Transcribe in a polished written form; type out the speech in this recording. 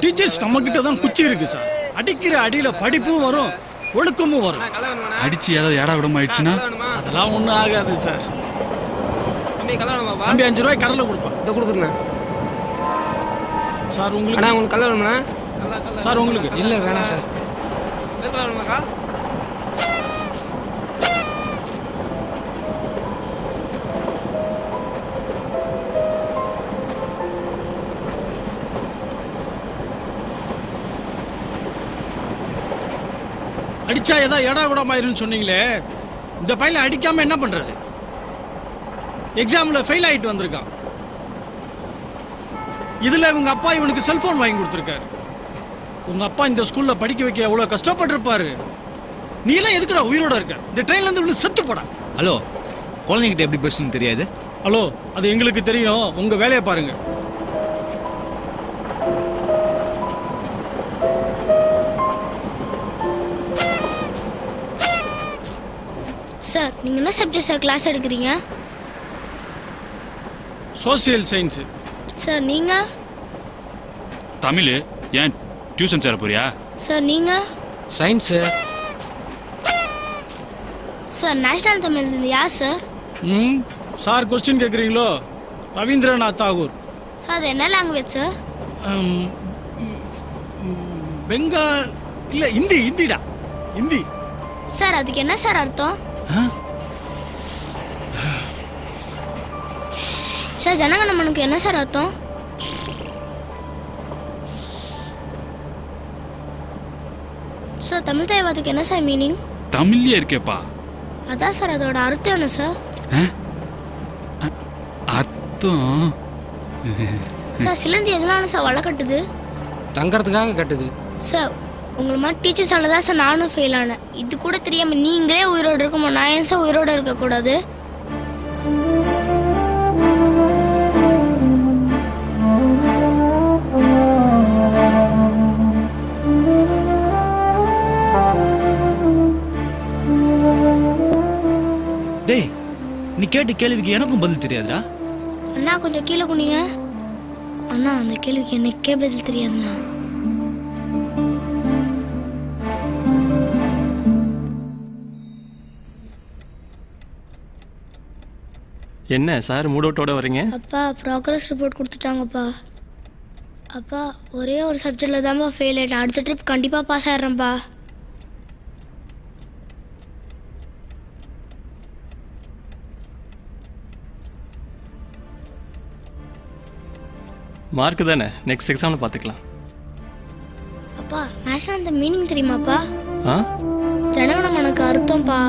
Teachers நம்ம கிட்ட தான் குச்சி இருக்கு சார். அடிக்கிற அடியில படிப்பும் வரும், ஒழுக்கமும் வரும். அடிச்சு ஏதாவது ஏடா விடமா ஆயிடுச்சுன்னா அதெல்லாம் ஒன்றும் ஆகாது சார். தம்பி 5 ரூபாய் கடலை கொடுப்பா. இதை கொடுக்குறேண்ணா. சார் உங்களுக்கு அண்ணா உங்களுக்கு கல்லை வேணுமாண்ணா? சார் உங்களுக்கு இல்லை வேணாம் சார். கல்லை வேணுமாக்கா? அடிச்சா ஏதோ எடா கூடமாயிருன்னு சொன்னீங்களே, இந்த பையனை அடிக்காம என்ன பண்றது? எக்ஸாம்ல ஃபெயில் ஆயிட்டு வந்திருக்கான். இதுல இவங்க அப்பா இவனுக்கு செல்போன் வாங்கி கொடுத்துருக்காரு. உங்க அப்பா இந்த ஸ்கூல்ல படிக்க வைக்க எவ்வளவு கஷ்டப்பட்டிருப்பாரு. நீ எல்லாம் எதுக்குடா உயிரோட இருக்க? இந்த ட்ரெயின்ல இருந்து விழுந்து செத்து போடா. ஹலோ, குழந்தைகிட்ட எப்படி பேசணும்னு தெரியாது? ஹலோ, அது எங்களுக்கு தெரியும். உங்க வேலையை பாருங்க. சார், நீங்க என்ன சப்ஜெக்ட் சார் கிளாஸ் எடுக்கிறீங்க? Social science. சார் நீங்க? தமிழ். ஏன் டியூஷன் சேர போறியா? சார் நீங்க? சயின்ஸ். சார் நேஷனல் தமிழ் யார் சார்? சார் கொஸ்டின் கேட்குறீங்களோ? ரவீந்திரநாத் தாகூர். சார் அது என்ன லாங்குவேஜ் சார்? பெங்கால் இல்ல, இந்திடா, ஹிந்தி. சார் அதுக்கு என்ன சார் அர்த்தம்? சார் ஜனகணமனுக்கு என்ன சார் அர்த்தம்? சார் தமிழ் தாய்வாதுக்கு என்ன சார் மீனிங்? தமிழ்லயே இருக்கேப்பா. அதான் சார் அதோட அர்த்தம் என்ன சார்? அர்த்தம் சார் சிலந்தி எதனால சார் வலை கட்டுது? தங்கறதுக்காக கட்டுது. சார் உங்களை மாதிரி டீச்சர்ஸால தான் சார் நானும் ஃபெயில் ஆனேன். இது கூட தெரியாம நீங்களே உயிரோடு இருக்குமோ, நான் ஏன் சார் உயிரோடு இருக்கக்கூடாது? டேய், நீ கேட்ட கேள்விக்கு எனக்கும் பதில் தெரியாதா? அண்ணா கொஞ்சம் கீழே குனிங்க. அண்ணா அந்த கேள்விக்கு எனக்கே பதில் தெரியாதுண்ணா. என்ன சார் மூடோட்டோட வரீங்க? அப்பா ப்ராக்ரஸ் ரிப்போர்ட் கொடுத்துட்டாங்கப்பா. அப்பா ஒரே ஒரு சப்ஜெக்டில் தான்ப்பா ஃபெயில் ஆகிட்டேன். அடுத்த ட்ரிப் கண்டிப்பாக பாஸ் ஆகிடுறேன்ப்பா. மார்க் தானே, நெக்ஸ்ட் எக்ஸாமில் பார்த்துக்கலாம். அப்பா நேஷனல் அந்த மீனிங் தெரியுமாப்பா? ஆ, ஜனகணமனுக்கு அர்த்தம்ப்பா.